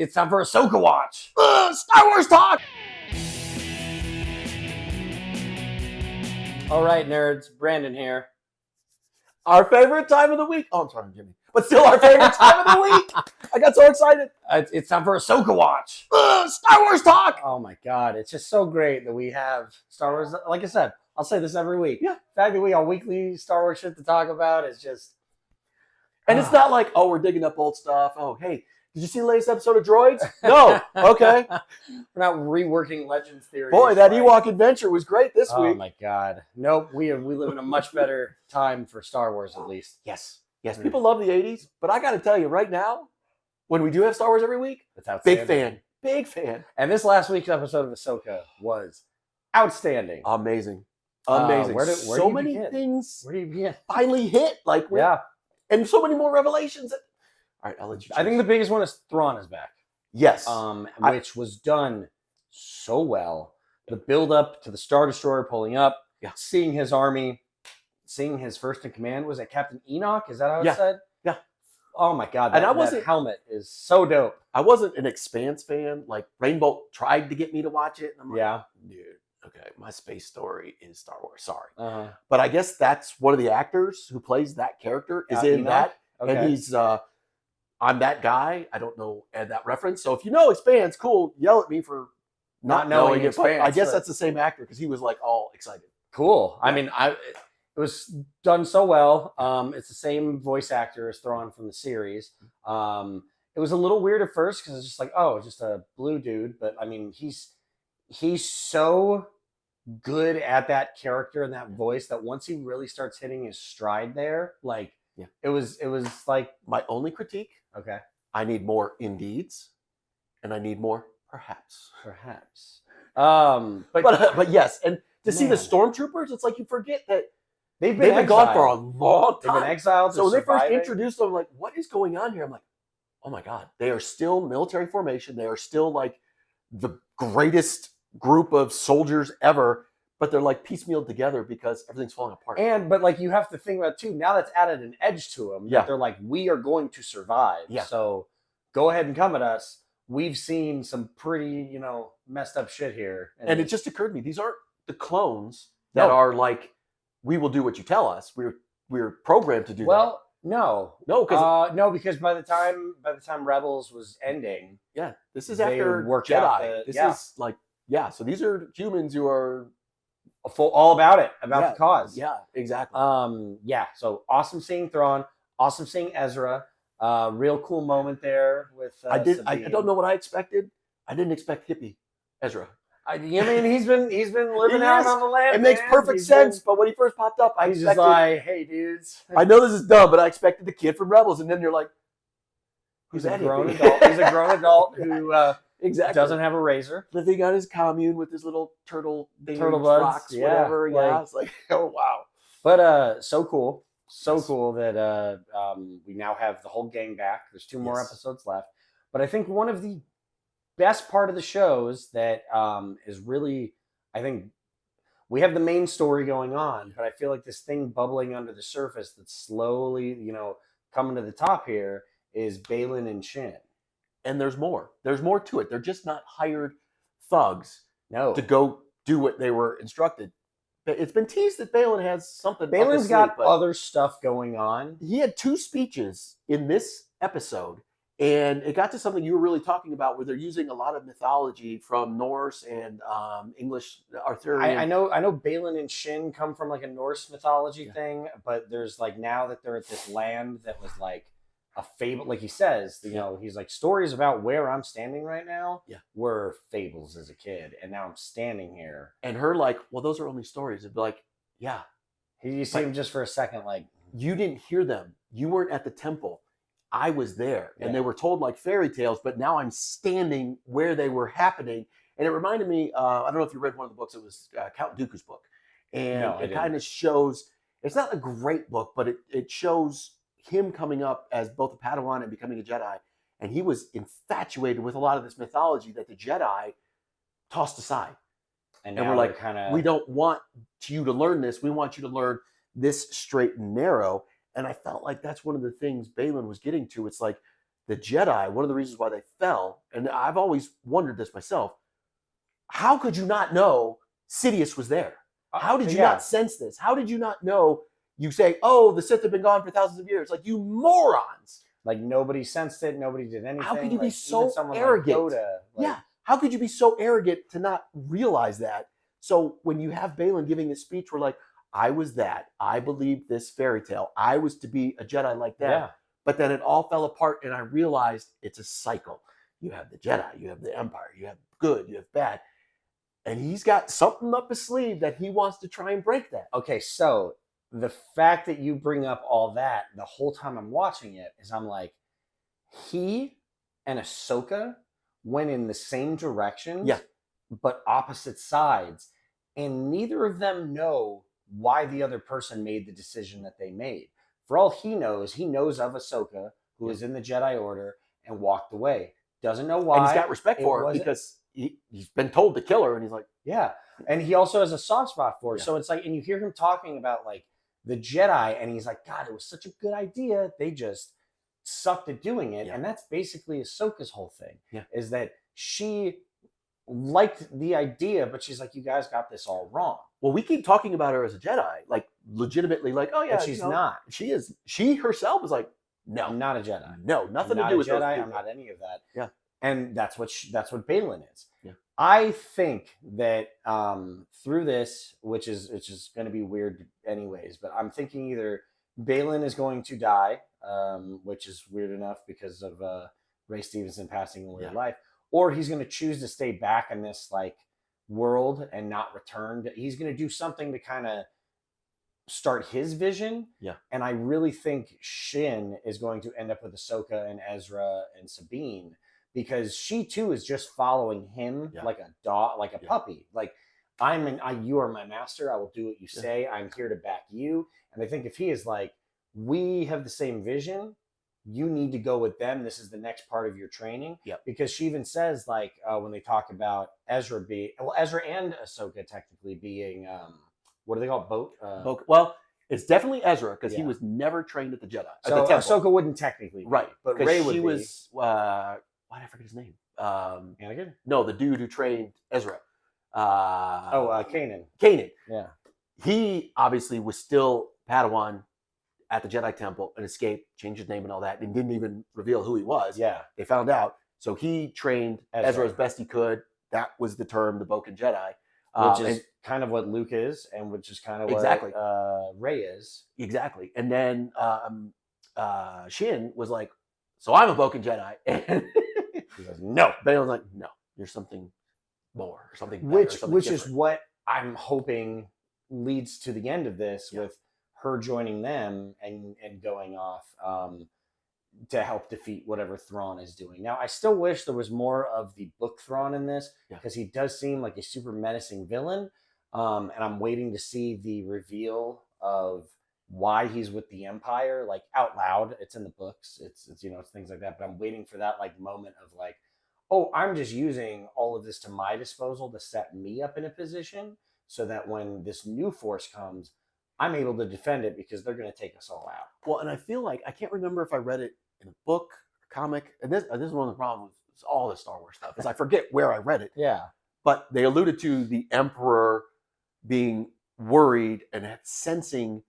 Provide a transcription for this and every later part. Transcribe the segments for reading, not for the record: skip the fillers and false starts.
It's time for Ahsoka watch. Star Wars talk. All right, nerds. Brandon here. Our favorite time of the week. Oh, I'm sorry, Jimmy. But still our favorite time of the week. I got so excited. It's time for Ahsoka watch. Star Wars talk. Oh my God. It's just so great that we have Star Wars. Like I said, I'll say this every week. Yeah. The fact that we got weekly Star Wars shit to talk about is just... And it's not like, oh, we're digging up old stuff. Oh, hey, did you see the latest episode of Droids? No. Okay. We're not reworking Legends theories. Boy, that like... Ewok adventure was great this week. Oh my God. Nope. We live in a much better time for Star Wars, at least. Yes. People love the 80s, but I got to tell you right now, when we do have Star Wars every week, That's outstanding. Big fan. And this last week's episode of Ahsoka was outstanding. Amazing. Where do So you many begin? things Where do you begin? finally hit. Yeah. And so many more revelations. All right, I'll let you choose. I think the biggest one is Thrawn is back. Yes. Which was done so well. The build up to the Star Destroyer pulling up, seeing his army, seeing his first in command. Was it Captain Enoch? Is that how it said? Yeah. Oh my God. That helmet is so dope. I wasn't an Expanse fan. Like Rainbow tried to get me to watch it. And I'm like, dude, okay, my space story is Star Wars. Sorry. But I guess that's one of the actors who plays that character is in Enoch? that. Okay. And he's I'm that guy. I don't know that reference. So if you know Expanse, cool. Yell at me for not knowing it. But I guess that's the same actor because he was like all excited. Cool. I mean, it was done so well. It's the same voice actor as Thrawn from the series. It was a little weird at first because it's just like, oh, just a blue dude. But I mean, he's so good at that character and that voice that once he really starts hitting his stride there, like it was like my only critique. Okay, I need more indeeds, and I need more perhaps. But yes, and to see the stormtroopers, it's like you forget that they've been gone for a long time. They've been exiled. So when they first introduced them, I'm like, what is going on here? I'm like, oh my God, they are still military formation. They are still like the greatest group of soldiers ever, but they're like piecemealed together because everything's falling apart. But like you have to think about too, now that's added an edge to them. Yeah. They're like, we are going to survive. Yeah. So go ahead and come at us. We've seen some pretty, messed up shit here. And it just occurred to me, these aren't the clones that are like, we will do what you tell us. We're programmed to do that. Well, no, because by the time Rebels was ending, this is after Jedi. This is like, so these are humans who are all about it, the cause. Yeah, exactly. So awesome seeing Thrawn, awesome seeing Ezra. Real cool moment there with. I don't know what I expected. I didn't expect hippie Ezra. He's been living out on the land. It makes perfect sense. But when he first popped up, he's just like, "Hey, dudes." I know this is dumb, but I expected the kid from Rebels, and then you're like, "Who's that?" Grown adult. He's a grown adult who doesn't have a razor, living on his commune with his little turtle buds, rocks, whatever. It's like, oh wow. But so cool. So cool that we now have the whole gang back. There's 2 more episodes left. But I think one of the best part of the shows that is really, I think, we have the main story going on, but I feel like this thing bubbling under the surface that's slowly, coming to the top here is Baylan and Shin. And there's more. There's more to it. They're just not hired thugs to go do what they were instructed. It's been teased that Baylan has something. Baylan's got other stuff going on. He had 2 speeches in this episode, and it got to something you were really talking about, where they're using a lot of mythology from Norse and English Arthurian. I know Baylan and Shin come from like a Norse mythology thing, but there's like now that they're at this land that was like a fable, like he says, he's like, stories about where I'm standing right now were fables as a kid, and now I'm standing here. And her like, well, those are only stories. It'd be like, you see him just for a second, like, you didn't hear them. You weren't at the temple. I was there, and they were told like fairy tales, but now I'm standing where they were happening. And it reminded me, I don't know if you read one of the books. It was Count Dooku's book, and it kind of shows. It's not a great book, but it shows him coming up as both a Padawan and becoming a Jedi, and he was infatuated with a lot of this mythology that the Jedi tossed aside. And we're like, we don't want you to learn this. We want you to learn this straight and narrow. And I felt like that's one of the things Baylan was getting to. It's like the Jedi, one of the reasons why they fell, and I've always wondered this myself, how could you not know Sidious was there? How did you not sense this? How did you not know? You say, oh, the Sith have been gone for thousands of years. Like, you morons. Like, nobody sensed it. Nobody did anything. How could you be like, so someone arrogant? Like Yoda, yeah. How could you be so arrogant to not realize that? So when you have Balin giving this speech, we're like, I was that. I believed this fairy tale. I was to be a Jedi like that. Yeah. But then it all fell apart, and I realized it's a cycle. You have the Jedi, you have the Empire, you have good, you have bad. And he's got something up his sleeve that he wants to try and break that. Okay, so the fact that you bring up all that the whole time I'm watching it is I'm like, he and Ahsoka went in the same directions, Yeah. but opposite sides. And neither of them know why the other person made the decision that they made. For all he knows of Ahsoka, who was in the Jedi Order and walked away. Doesn't know why. And he's got respect for her because he's been told to kill her, and he's like, yeah. And he also has a soft spot for her. Yeah. So it's like, and you hear him talking about like the Jedi, and he's like, God, it was such a good idea. They just sucked at doing it. Yeah. And that's basically Ahsoka's whole thing. Yeah. Is that she liked the idea, but she's like, you guys got this all wrong. well, we keep talking about her as a Jedi, like legitimately, like, oh yeah, But she's not. She is. She herself is like, no, I'm not a Jedi. no, nothing I'm to do with not a those Jedi. people. I'm not any of that. Yeah. And that's what Balin is. Yeah. I think that through this, which is going to be weird anyways, but I'm thinking either Balin is going to die, which is weird enough because of Ray Stevenson passing away in life, or he's going to choose to stay back in this like world and not return. He's going to do something to kind of start his vision. Yeah. And I really think Shin is going to end up with Ahsoka and Ezra and Sabine, because she too is just following him like a dog, like a puppy. Like, you are my master. I will do what you say. I'm here to back you. And I think if he is like, we have the same vision, you need to go with them. This is the next part of your training. Yep. Because she even says, like, when they talk about Ezra Ezra and Ahsoka technically being, what do they call it? Boat? Well, it's definitely Ezra because he was never trained at the Jedi. So Ahsoka wouldn't technically be, right, but Rey would she be. was. Why did I forget his name? Anakin? No, the dude who trained Ezra. Kanan. Kanan. Yeah. He obviously was still Padawan at the Jedi Temple and escaped, changed his name and all that, and didn't even reveal who he was. Yeah. They found out. So he trained Ezra as best he could. That was the term, the Boken Jedi. Which is kind of what Luke is, and which is kind of what Rey is. Exactly. And then Shin was like, so I'm a Boken Jedi. And he goes, no. Bail was like, no, you're something more, or something better, which something is what I'm hoping leads to the end of this with her joining them and going off to help defeat whatever Thrawn is doing. Now, I still wish there was more of the book Thrawn in this, because he does seem like a super menacing villain. And I'm waiting to see the reveal of why he's with the Empire, like out loud. It's in the books. It's it's things like that. But I'm waiting for that like moment of like, oh, I'm just using all of this to my disposal to set me up in a position so that when this new force comes, I'm able to defend it because they're going to take us all out. Well, and I feel like, I can't remember if I read it in a book or comic, and this is one of the problems with all the Star Wars stuff, is I forget where I read it. Yeah. But they alluded to the Emperor being worried and sensing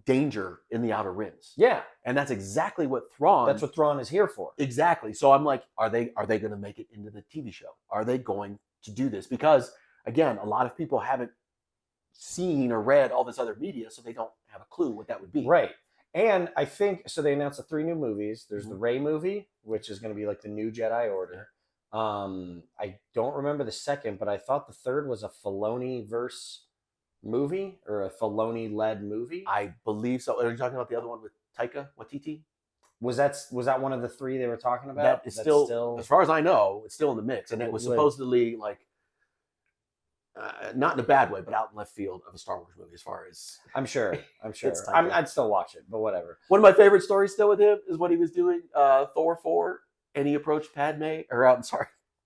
danger in the Outer Rims. Yeah. And that's exactly what Thrawn... That's what Thrawn is here for. Exactly. So I'm like, are they going to make it into the TV show? Are they going to do this? Because, again, a lot of people haven't seen or read all this other media, so they don't have a clue what that would be. Right. And I think, so they announced the 3 new movies. There's the Rey movie, which is going to be like the new Jedi Order. I don't remember the second, but I thought the third was a Filoni-verse movie, or a Filoni-led movie. I believe so. Are you talking about the other one with Taika Waititi? Was that one of the 3 they were talking about? That is still, as far as I know, it's still in the mix. And it was supposedly like, not in a bad way, but out in left field of a Star Wars movie as far as... I'm sure. I'd still watch it, but whatever. One of my favorite stories still with him is when he was doing Thor 4, and he approached Padme,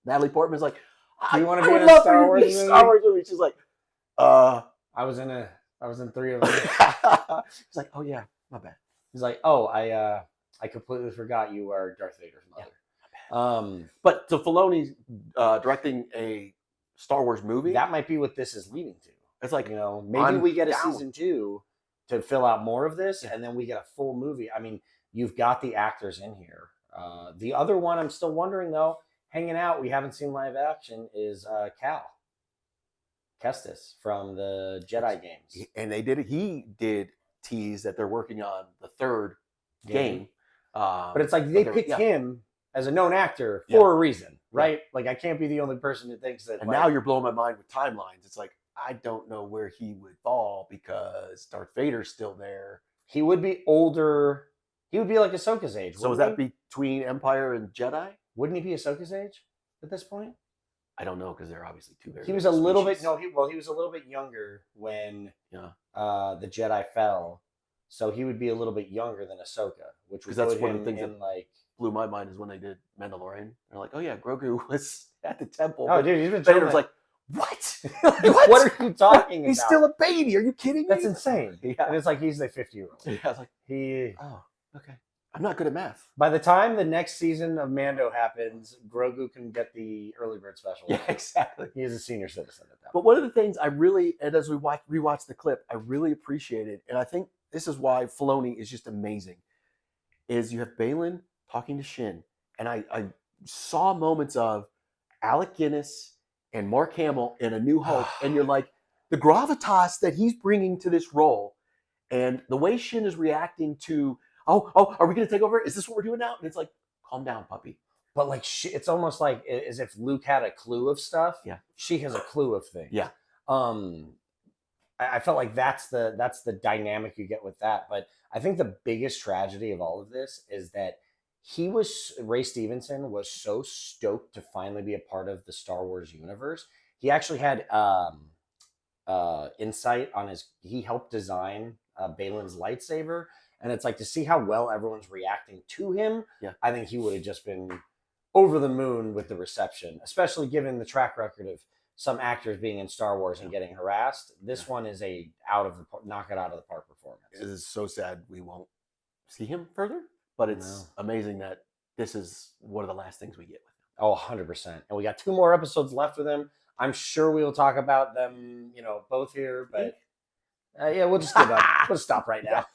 Natalie Portman's like, do you want to be in a Star Wars movie? She's like, I was in 3 of them. He's like, oh yeah, my bad. He's like, oh, I I completely forgot you are Darth Vader's mother. But so Filoni's directing a Star Wars movie. That might be what this is leading to. It's like, maybe I'm we get a down. season 2 to fill out more of this, Yeah. and then we get a full movie. I mean, you've got the actors in here. The other one I'm still wondering, though, hanging out, we haven't seen live action, is Cal Kestis from the Jedi games. And he did tease that they're working on the third game. But it's like they picked him as a known actor for a reason, right? Like, I can't be the only person who thinks that. And now you're blowing my mind with timelines. It's like, I don't know where he would fall because Darth Vader's still there. He would be older. He would be like Ahsoka's age. So is that between Empire and Jedi? Wouldn't he be Ahsoka's age at this point? I don't know, because they're obviously two very. He was a little bit. No, he was a little bit younger when the Jedi fell, so he would be a little bit younger than Ahsoka, which was that's one of the things that like blew my mind is when they did Mandalorian. They're like, oh yeah, Grogu was at the temple. Oh, dude, he's been Vader's like, what? What are you talking about? He's still a baby. Are you kidding me? That's insane. Yeah. And it's like he's the 50-year-old. Yeah, I was like, he. oh, okay. I'm not good at math. By the time the next season of Mando happens, Grogu can get the early bird special. Yeah, exactly. He is a senior citizen at that point. But one of the things I really, and as we rewatch the clip, I really appreciated, and I think this is why Filoni is just amazing, is you have Baylan talking to Shin, and I saw moments of Alec Guinness and Mark Hamill in A New Hope, and you're like, the gravitas that he's bringing to this role, and the way Shin is reacting to, oh, are we going to take over? Is this what we're doing now? And it's like, calm down, puppy. But like, it's almost like as if Luke had a clue of stuff. Yeah, she has a clue of things. Yeah. I felt like that's the dynamic you get with that. But I think the biggest tragedy of all of this is that Ray Stevenson was so stoked to finally be a part of the Star Wars universe. He actually had insight on he helped design Baylan's lightsaber. And it's like, to see how well everyone's reacting to him. Yeah. I think he would have just been over the moon with the reception, especially given the track record of some actors being in Star Wars and getting harassed. This one is a knock it out of the park performance. It is so sad we won't see him further, but it's amazing that this is one of the last things we get with him. Oh, 100%. And we got 2 more episodes left with him. I'm sure we will talk about them, both here, but we'll just give up. We'll stop right now.